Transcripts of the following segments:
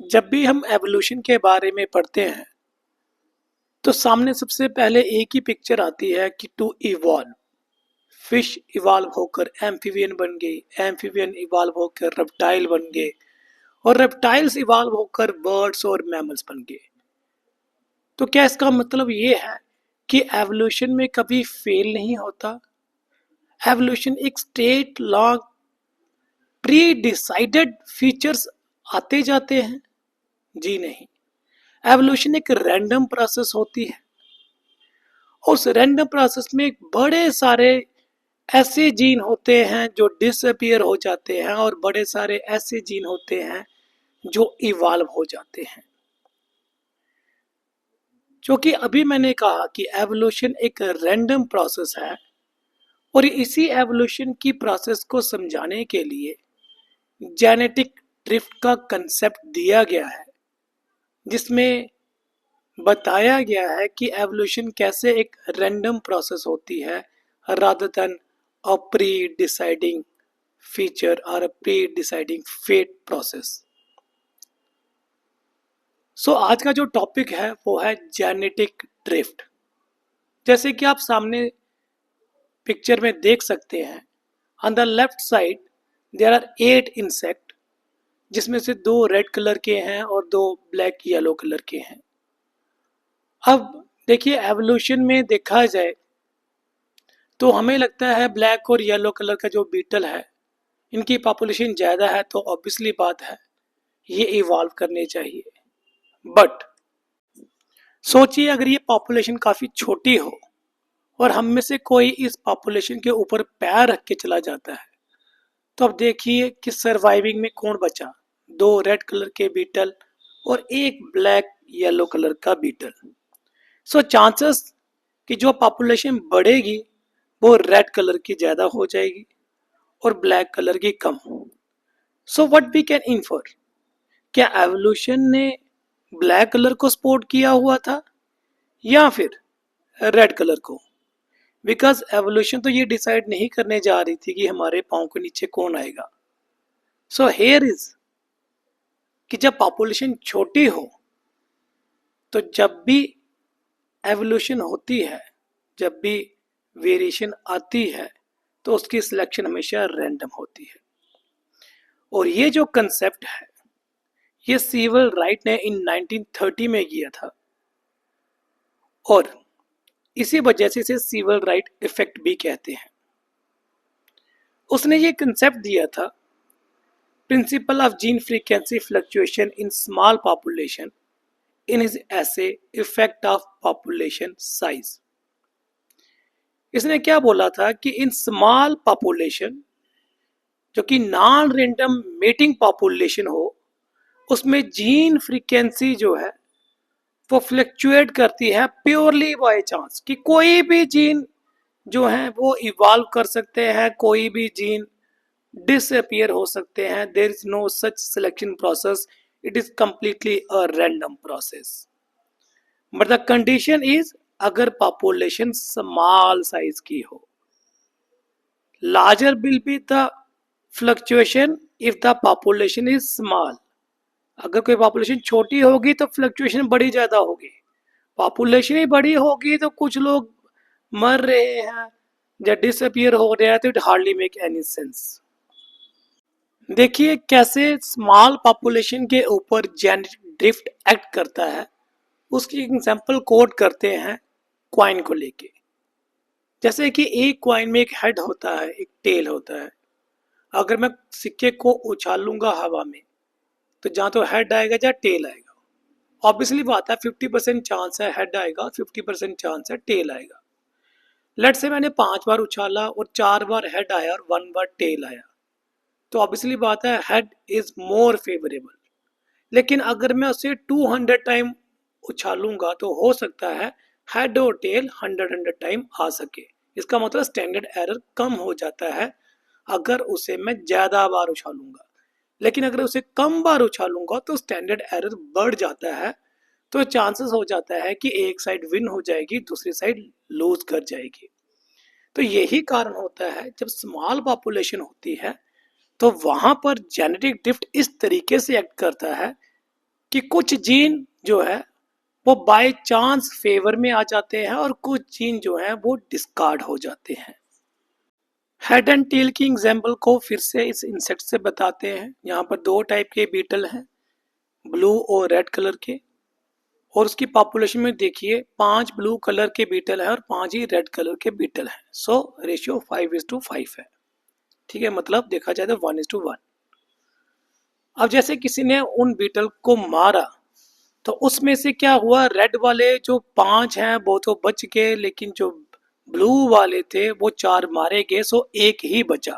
जब भी हम एवोल्यूशन के बारे में पढ़ते हैं तो सामने सबसे पहले एक ही पिक्चर आती है कि टू इवॉल्व। फिश इवॉल्व होकर एम्फीबियन बन गई, एम्फीबियन इवॉल्व होकर रेप्टाइल बन गए और रेप्टाइल्स इवॉल्व होकर बर्ड्स और मैमल्स बन गए। तो क्या इसका मतलब ये है कि एवोल्यूशन में कभी फेल नहीं होता? एवोल्यूशन एक straight long pre decided features आते जाते हैं? जी नहीं। एवोल्यूशन एक रैंडम प्रोसेस होती है। उस रैंडम प्रोसेस में बड़े सारे ऐसे जीन होते हैं जो डिसअपियर हो जाते हैं और बड़े सारे ऐसे जीन होते हैं जो इवॉल्व हो जाते हैं। जो कि अभी मैंने कहा कि एवोल्यूशन एक रैंडम प्रोसेस है और इसी एवोल्यूशन की प्रोसेस को समझाने के लिए जेनेटिक ड्रिफ्ट का कंसेप्ट दिया गया है, जिसमें बताया गया है कि एवोल्यूशन कैसे एक रैंडम प्रोसेस होती है rather than a pre deciding feature और a pre deciding fate process. So आज का जो टॉपिक है वो है जेनेटिक ड्रिफ्ट। जैसे कि आप सामने पिक्चर में देख सकते हैं, on the left side there are 8 insect, जिसमें से 2 रेड कलर के हैं और 2 ब्लैक येलो कलर के हैं। अब देखिए, एवोल्यूशन में देखा जाए तो हमें लगता है ब्लैक और येलो कलर का जो बीटल है, इनकी पॉपुलेशन ज़्यादा है तो ऑब्वियसली बात है ये इवॉल्व करने चाहिए। बट सोचिए अगर ये पॉपुलेशन काफ़ी छोटी हो और हम में से कोई इस पॉपुलेशन के ऊपर पैर रख के चला जाता है, तो अब देखिए कि सर्वाइविंग में कौन बचा। 2 रेड कलर के बीटल और 1 ब्लैक येलो कलर का बीटल। सो चांसेस कि जो पॉपुलेशन बढ़ेगी वो रेड कलर की ज़्यादा हो जाएगी और ब्लैक कलर की कम। So what we can infer, क्या एवोल्यूशन ने ब्लैक कलर को सपोर्ट किया हुआ था या फिर रेड कलर को? बिकॉज एवोल्यूशन तो ये डिसाइड नहीं करने जा रही थी कि हमारे पाँव के नीचे कौन आएगा। सो हेयर इज कि जब पॉपुलेशन छोटी हो तो जब भी एवोल्यूशन होती है, जब भी वेरिएशन आती है, तो उसकी सिलेक्शन हमेशा रैंडम होती है। और ये जो कंसेप्ट है ये सीवल राइट ने इन 1930 में किया था और इसी वजह से इसे सीवल राइट इफेक्ट भी कहते हैं। उसने ये कंसेप्ट दिया था, principle of gene frequency fluctuation in small population in his ऐसे इफेक्ट ऑफ पॉपुलेशन साइज। इसने क्या बोला था कि इन स्मॉल पॉपुलेशन, जो कि नॉन रैंडम मेटिंग पॉपुलेशन हो, उसमें जीन फ्रीक्वेंसी जो है वो फ्लक्चुएट करती है प्योरली बाय चांस, कि कोई भी जीन जो है वो इवॉल्व कर सकते हैं, कोई भी जीन डिसअपियर हो सकते हैं। There is no such selection process, it is completely a random process. But the condition is अगर पॉपुलेशन स्मॉल साइज की हो। Larger will be the fluctuation if the population is small. अगर कोई population छोटी होगी तो फ्लक्चुएशन बड़ी ज्यादा होगी, पॉपुलेशन ही बड़ी होगी तो कुछ लोग मर रहे हैं या डिसअपियर हो रहे हैं, तो it hardly make any sense. देखिए कैसे स्मॉल पॉपुलेशन के ऊपर जेनेटिक ड्रिफ्ट एक्ट करता है। उसकी एग्जांपल कोट करते हैं क्वाइन को लेके। जैसे कि एक क्वाइन में एक हेड होता है, एक टेल होता है। अगर मैं सिक्के को उछालूंगा हवा में तो जहाँ तो हेड आएगा जहाँ टेल आएगा। ऑब्वियसली बात है 50% चांस है हेड आएगा, 50% चांस है टेल आएगा। लेट से मैंने 5 बार उछाला और 4 बार हेड आया और 1 बार टेल आया, तो ऑब्वियसली बात है हेड इज मोर फेवरेबल। लेकिन अगर मैं उसे 200 टाइम उछालूंगा तो हो सकता है हेड और टेल 100 टाइम आ सके। इसका मतलब स्टैंडर्ड एरर कम हो जाता है अगर उसे मैं ज़्यादा बार उछालूंगा। लेकिन अगर उसे कम बार उछालूंगा तो स्टैंडर्ड एरर बढ़ जाता है, तो चांसेस हो जाता है कि एक साइड विन हो जाएगी, दूसरी साइड लूज कर जाएगी। तो यही कारण होता है जब स्मॉल पॉपुलेशन होती है तो वहां पर जेनेटिक ड्रिफ्ट इस तरीके से एक्ट करता है कि कुछ जीन जो है वो बाय चांस फेवर में आ जाते हैं और कुछ जीन जो है वो डिस्कार्ड हो जाते हैं। हेड एंड टेल की एग्जाम्पल को फिर से इस इंसेक्ट से बताते हैं। यहाँ पर दो टाइप के बीटल हैं, ब्लू और रेड कलर के, और उसकी पॉपुलेशन में देखिए 5 ब्लू कलर के बीटल है और 5 ही रेड कलर के बीटल है। सो रेशियो 5:5 है। ठीक है, मतलब देखा जाए तो 1:1। अब जैसे किसी ने उन बीटल को मारा तो उसमें से क्या हुआ, रेड वाले जो 5 हैं वो तो बच गए, लेकिन जो ब्लू वाले थे वो 4 मारे गए, सो एक ही बचा।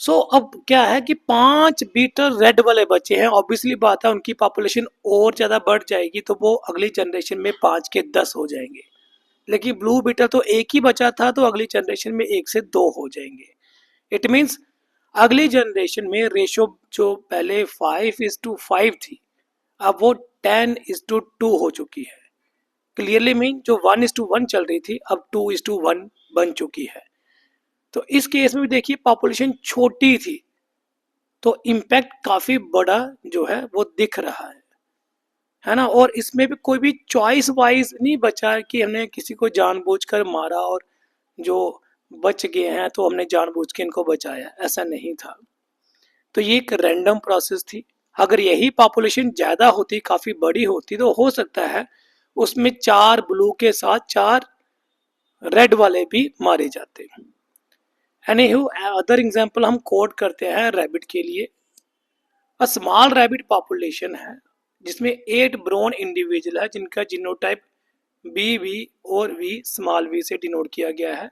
सो अब क्या है कि 5 बीटल रेड वाले बचे हैं, ऑब्वियसली बात है उनकी पॉपुलेशन और ज्यादा बढ़ जाएगी, तो वो अगली जनरेशन में 5 के 10 हो जाएंगे। लेकिन ब्लू बीटल तो एक ही बचा था, तो अगली जनरेशन में 1 से 2 हो जाएंगे। इट मीन्स अगली जनरेशन में रेशो जो पहले 5:5 थी, अब वो 10:2 हो चुकी है। क्लियरली मीन जो 1:1 चल रही थी अब 2:1 बन चुकी है। तो इस केस में भी देखिए पॉपुलेशन छोटी थी, तो इम्पैक्ट काफी बड़ा जो है वो दिख रहा है ना। और इसमें भी कोई भी चॉइस वाइज नहीं बचा कि हमने किसी को जानबूझकर मारा और जो बच गए हैं तो हमने जानबूझ के इनको बचाया, ऐसा नहीं था। तो ये एक रैंडम प्रोसेस थी। अगर यही पॉपुलेशन ज्यादा होती, काफी बड़ी होती, तो हो सकता है उसमें 4 ब्लू के साथ 4 रेड वाले भी मारे जाते। एनीहू अदर एग्जांपल हम कोड करते हैं रैबिट के लिए। अ स्मॉल रैबिट पॉपुलेशन है जिसमें 8 ब्रोन इंडिविजुअल है जिनका जीनोटाइप BV और V स्मॉल v से डिनोट किया गया है,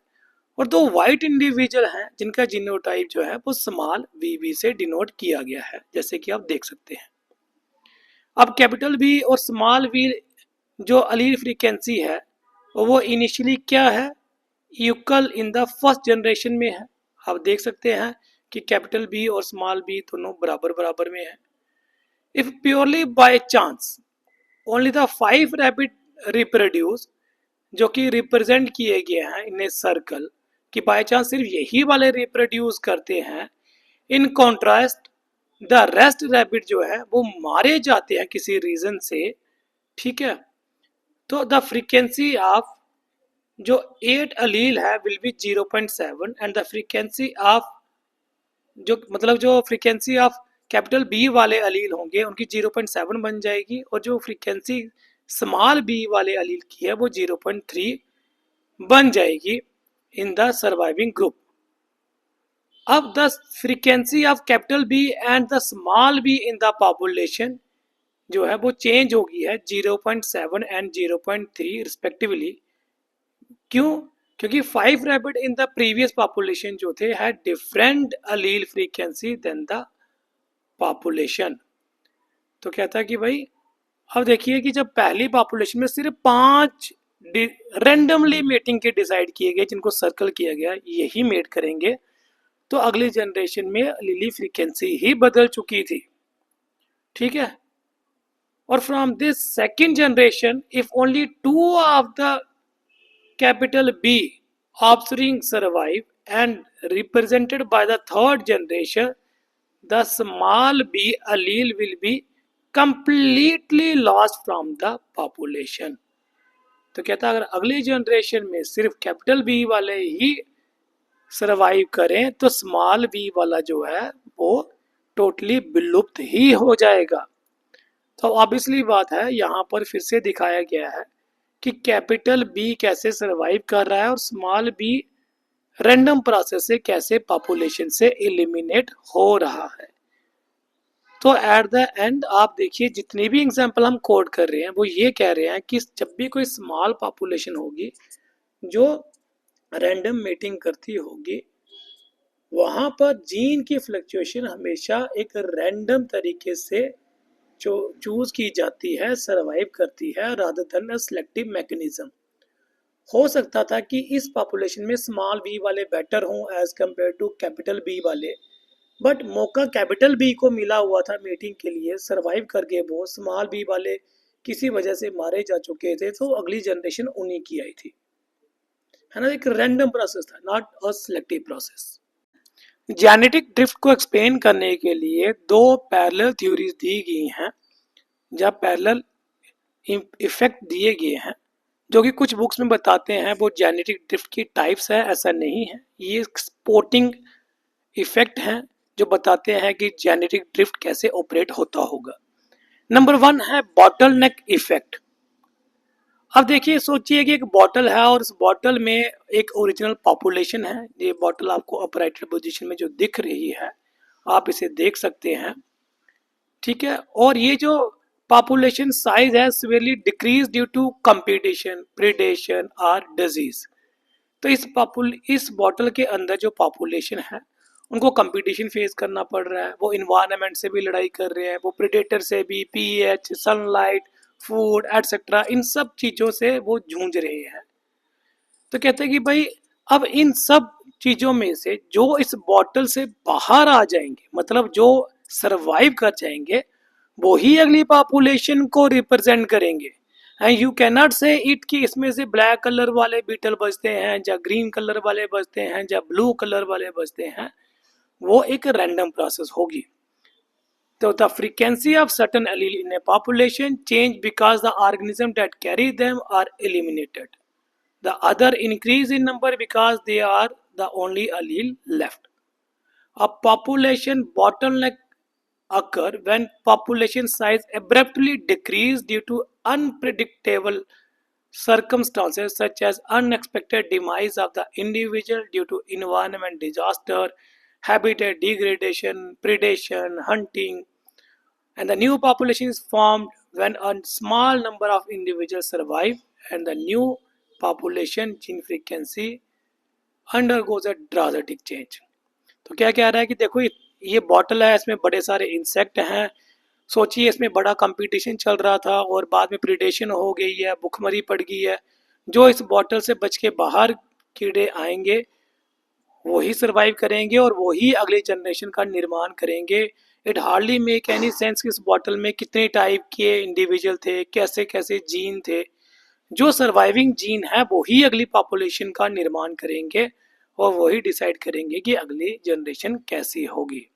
और 2 वाइट इंडिविजुअल हैं जिनका जीनोटाइप जो है वो स्मॉल VV से डिनोट किया गया है, जैसे कि आप देख सकते हैं। अब कैपिटल V और स्मॉल v जो अलील फ्रीक्वेंसी है वो इनिशियली क्या है, equal in the first generation में है। आप देख सकते हैं कि कैपिटल B और स्मॉल b दोनों बराबर बराबर में है। If purely by chance only the 5 rabbit reproduce, जो कि रिप्रेजेंट किए गए हैं इन ए सर्कल, कि बाय चांस सिर्फ यही वाले रिप्रोड्यूस करते हैं, in contrast the rest rabbit जो है वो मारे जाते हैं किसी रीजन से। ठीक है, तो द फ्रीक्वेंसी ऑफ जो 8 अलील है will be 0.7 and the frequency of जो मतलब जो फ्रीक्वेंसी ऑफ कैपिटल B वाले अलील होंगे उनकी 0.7 बन जाएगी, और जो फ्रीक्वेंसी स्मॉल b वाले अलील की है वो 0.3 बन जाएगी इन द सर्वाइविंग ग्रुप। अब the frequency of capital B and the small b in the population जो है वो चेंज होगी है 0.7 एंड 0.3 रिस्पेक्टिवली। क्यों? क्योंकि 5 rabbit in the previous population जो थे had different allele frequency than the population. तो कहता है कि भाई अब देखिए कि जब पहली पॉपुलेशन में सिर्फ 5 रैंडमली मेटिंग के डिसाइड किए गए जिनको सर्कल किया गया यही मेट करेंगे, तो अगली जनरेशन में अलीली फ्रीक्वेंसी ही बदल चुकी थी। ठीक है, और from this second generation if only 2 of the capital B offspring survive and represented by the third generation, the small b allele will be completely lost from the population। तो कहता है अगर अगली जनरेशन में सिर्फ कैपिटल B वाले ही survive करें तो स्मॉल b वाला जो है वो टोटली विलुप्त ही हो जाएगा। तो ऑब्वियसली बात है यहाँ पर फिर से दिखाया गया है कि कैपिटल B कैसे सरवाइव कर रहा है और स्मॉल b रैंडम प्रोसेस से कैसे पॉपुलेशन से एलिमिनेट हो रहा है। तो एट द एंड आप देखिए जितनी भी एग्जांपल हम कोड कर रहे हैं वो ये कह रहे हैं कि जब भी कोई स्मॉल पॉपुलेशन होगी जो रैंडम मेटिंग करती होगी, वहां पर जीन की फ्लक्चुएशन हमेशा एक रैंडम तरीके से जो चूज की जाती है, सरवाइव करती है रादर देन सिलेक्टिव मैकेनिज्म। हो सकता था कि इस पॉपुलेशन में स्मॉल b वाले बेटर हों as compare to capital B वाले, बट मौका कैपिटल B को मिला हुआ था मीटिंग के लिए, सरवाइव कर गए वो, स्मॉल b वाले किसी वजह से मारे जा चुके थे, तो अगली जनरेशन उन्हीं की आई थी, है ना। एक रैंडम प्रोसेस था, not a selective process. Genetic drift को एक्सप्लेन करने के लिए 2 पैरेलल थ्योरीज दी गई हैं। जहाँ पैरेलल इफेक्ट दिए गए हैं, जो कि कुछ बुक्स में बताते हैं वो जेनेटिक ड्रिफ्ट की टाइप्स है, ऐसा नहीं है। ये स्पोर्टिंग इफेक्ट हैं जो बताते हैं कि जेनेटिक ड्रिफ्ट कैसे ऑपरेट होता होगा। नंबर 1 है बॉटल नेक इफेक्ट। अब देखिए, सोचिए कि एक बॉटल है और उस बॉटल में एक ओरिजिनल पॉपुलेशन है। ये बॉटल आपको अपराइटेड पोजीशन में जो दिख रही है, आप इसे देख सकते हैं, ठीक है। और ये जो पॉपुलेशन साइज है severely decrease due to competition, predation और डिजीज। तो इस बॉटल के अंदर जो पॉपुलेशन है उनको कंपटीशन फेस करना पड़ रहा है, वो इन्वायरमेंट से भी लड़ाई कर रहे हैं, वो प्रेडेटर से भी, पीएच, सनलाइट, फूड एटसेट्रा, इन सब चीज़ों से वो जूझ रहे हैं। तो कहते हैं कि भाई अब इन सब चीज़ों में से जो इस बॉटल से बाहर आ जाएंगे, मतलब जो सरवाइव कर जाएंगे, वो ही अगली पॉपुलेशन को रिप्रेजेंट करेंगे। एंड यू कैन नॉट से इट कि इसमें से ब्लैक कलर वाले बीटल बचते हैं या ग्रीन कलर वाले बचते हैं या ब्लू कलर वाले बचते हैं। वो एक रैंडम प्रोसेस होगी। तो the frequency of certain allele in a population change because the organism that carry them are eliminated. The other increase in number because they are the only allele left. A population bottleneck occur when population size abruptly decrease due to unpredictable circumstances such as unexpected demise of the individual due to environment disaster, habitat degradation, predation, hunting, and the new population is formed when a small number of individuals survive and the new population gene frequency undergoes a drastic change. तो क्या कह रहा है कि देखो ये bottle है, इसमें बड़े सारे इंसेक्ट हैं। सोचिए इसमें बड़ा कंपटीशन चल रहा था और बाद में प्रीडेशन हो गई है, भुखमरी पड़ गई है। जो इस बॉटल से बच के बाहर कीड़े आएंगे वही सरवाइव करेंगे और वही अगले जनरेशन का निर्माण करेंगे। It hardly make any sense कि इस बॉटल में कितने टाइप के इंडिविजुअल थे, कैसे कैसे जीन थे। जो सर्वाइविंग जीन है वही अगली पॉपुलेशन का निर्माण करेंगे और वही डिसाइड करेंगे कि अगली जनरेशन कैसी होगी।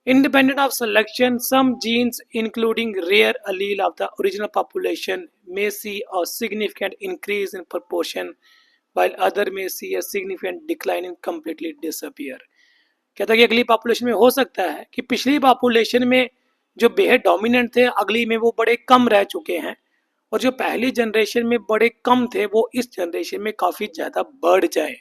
Independent of selection, some genes, including rare allele of the original population, may see a significant increase in proportion, while other may see a significant decline and completely disappear. कहता है कि अगली population में हो सकता है कि पिछली पॉपुलेशन में जो बेहद डोमिनेंट थे, अगली में वो बड़े कम रह चुके हैं, और जो पहली जनरेशन में बड़े कम थे वो इस जनरेशन में काफ़ी ज़्यादा बढ़ जाए।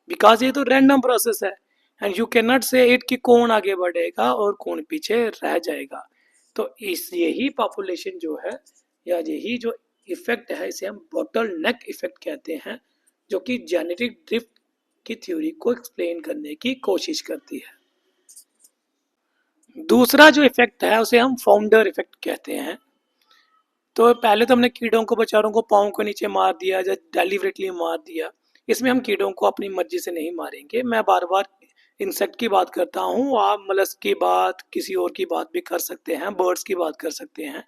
बिकॉज ये तो रैंडम प्रोसेस है एंड यू कैन नॉट से इट कि कौन आगे बढ़ेगा और कौन पीछे रह जाएगा। तो इस यही पॉपुलेशन जो है या यही जो इफेक्ट है इसे हम बॉटल नेक इफेक्ट कहते हैं, जो कि जेनेटिक ड्रिफ्ट की थ्योरी को एक्सप्लेन करने की कोशिश करती है। दूसरा जो इफेक्ट है उसे हम फाउंडर इफेक्ट कहते हैं। तो पहले तो हमने कीड़ों को बेचारों को पाँव के नीचे मार दिया या डेलिबरेटली मार दिया। इसमें हम कीड़ों को अपनी मर्जी से नहीं मारेंगे। मैं बार बार इंसेक्ट की बात करता हूँ, आप मलस्क की बात, किसी और की बात भी कर सकते हैं, बर्ड्स की बात कर सकते हैं।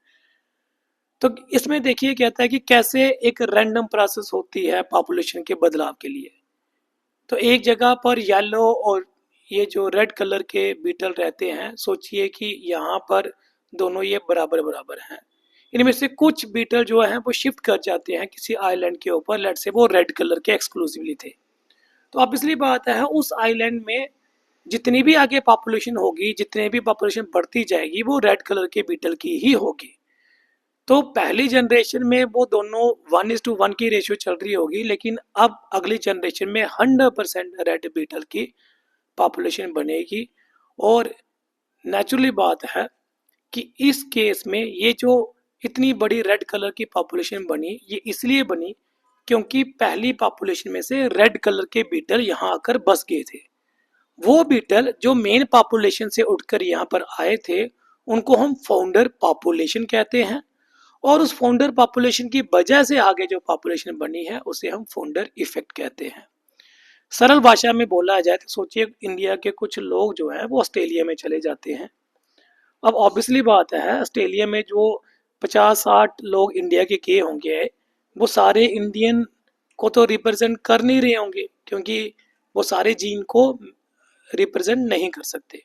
तो इसमें देखिए कहता है कि कैसे एक रैंडम प्रोसेस होती है पॉपुलेशन के बदलाव के लिए। तो एक जगह पर येलो और ये जो रेड कलर के बीटल रहते हैं, सोचिए कि यहाँ पर दोनों ये बराबर बराबर हैं। इनमें से कुछ बीटल जो हैं वो शिफ्ट कर जाते हैं किसी आइलैंड के ऊपर, लेट से वो रेड कलर के एक्सक्लूसिवली थे। तो अब इसलिए बात है उस आइलैंड में जितनी भी आगे पॉपुलेशन होगी, जितने भी पॉपुलेशन बढ़ती जाएगी, वो रेड कलर के बीटल की ही होगी। तो पहली जनरेशन में वो दोनों 1:1 की रेशियो चल रही होगी, लेकिन अब अगली जनरेशन में 100% रेड बीटल की पॉपुलेशन बनेगी। और नेचुरली बात है कि इस केस में ये जो इतनी बड़ी रेड कलर की पॉपुलेशन बनी, ये इसलिए बनी क्योंकि पहली पॉपुलेशन में से रेड कलर के बीटल यहाँ आकर बस गए थे। वो बीटल जो मेन पॉपुलेशन से उठकर यहाँ पर आए थे उनको हम फाउंडर पॉपुलेशन कहते हैं, और उस फाउंडर पॉपुलेशन की वजह से आगे जो पॉपुलेशन बनी है उसे हम फाउंडर इफेक्ट कहते हैं। सरल भाषा में बोला जाए तो सोचिए इंडिया के कुछ लोग जो है वो ऑस्ट्रेलिया में चले जाते हैं। अब ऑब्वियसली बात है ऑस्ट्रेलिया में जो 50-60 लोग इंडिया के गए होंगे वो सारे इंडियन को तो रिप्रेजेंट कर नहीं रहे होंगे, क्योंकि वो सारे जीन को रिप्रेजेंट नहीं कर सकते।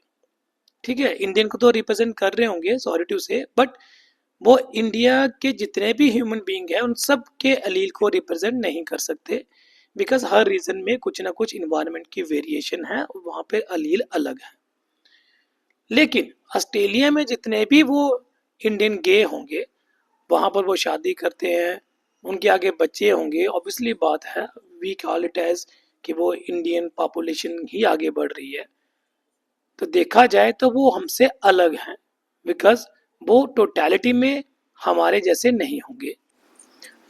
ठीक है, इंडियन को तो रिप्रेजेंट कर रहे होंगे, सॉरी टू से, बट वो इंडिया के जितने भी ह्यूमन बीइंग हैं उन सब के अलील को रिप्रेजेंट नहीं कर सकते, बिकॉज हर रीजन में कुछ ना कुछ इन्वायरमेंट की वेरिएशन है और वहाँ पे अलील अलग है। लेकिन ऑस्ट्रेलिया में जितने भी वो इंडियन गे होंगे, वहाँ पर वो शादी करते हैं, उनके आगे बच्चे होंगे, ऑब्वियसली बात है, वी कॉल इट एज कि वो इंडियन पॉपुलेशन ही आगे बढ़ रही है। तो देखा जाए तो वो हमसे अलग हैं, बिकॉज वो टोटलिटी में हमारे जैसे नहीं होंगे,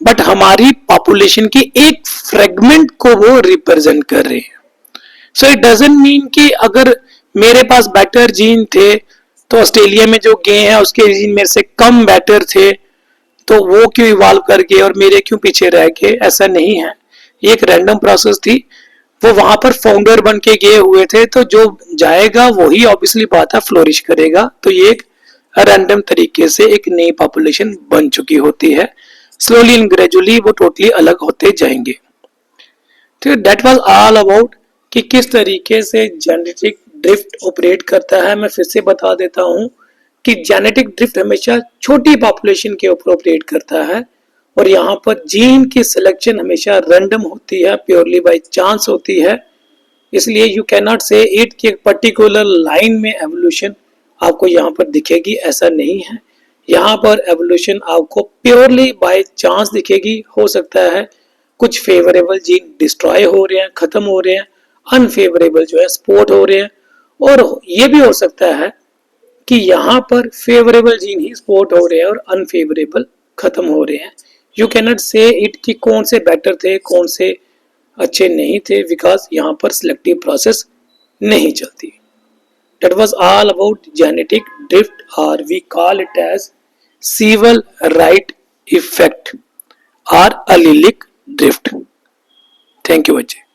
बट हमारी पॉपुलेशन की एक फ्रेगमेंट को वो रिप्रेजेंट कर रहे हैं। सो इट डजेंट मीन कि अगर मेरे पास बेटर जीन थे तो ऑस्ट्रेलिया में जो गे हैं उसके जीन मेरे से कम बेटर थे तो वो क्यों इवॉल्व कर गए और मेरे क्यों पीछे रह गए, ऐसा नहीं है। ये एक रैंडम प्रोसेस थी, वो वहां पर फाउंडर बन के गए हुए थे, तो जो जाएगा वही ऑब्वियसली बात है फ्लोरिश करेगा। तो ये एक रैंडम तरीके से एक नई पॉपुलेशन बन चुकी होती है, स्लोली एंड ग्रेजुअली वो टोटली अलग होते जाएंगे। तो दैट वाज ऑल अबाउट कि किस तरीके से जेनेटिक ड्रिफ्ट ऑपरेट करता है। मैं फिर से बता देता हूँ कि जेनेटिक ड्रिफ्ट हमेशा छोटी पॉपुलेशन के ऊपर ऑपरेट करता है और यहाँ पर जीन की सिलेक्शन हमेशा रैंडम होती है, प्योरली बाय चांस होती है। इसलिए यू कैन नॉट से इट कि एक पर्टिकुलर लाइन में एवोल्यूशन आपको यहाँ पर दिखेगी, ऐसा नहीं है। यहाँ पर एवोल्यूशन आपको प्योरली बाय चांस दिखेगी। हो सकता है कुछ फेवरेबल जीन डिस्ट्रॉय हो रहे हैं, खत्म हो रहे हैं, अनफेवरेबल जो है स्पोर्ट हो रहे हैं, और ये भी हो सकता है कि यहाँ पर फेवरेबल जीन ही स्पोर्ट हो रहे हैं और अनफेवरेबल खत्म हो रहे हैं। यू कैन नॉट से इट कि कौन से बेटर थे कौन से अच्छे नहीं थे, बिकॉज यहाँ पर सिलेक्टिव प्रोसेस नहीं चलती। That was all about genetic drift, or we call it as Sewell Wright effect or allelic drift. Thank you बच्चे।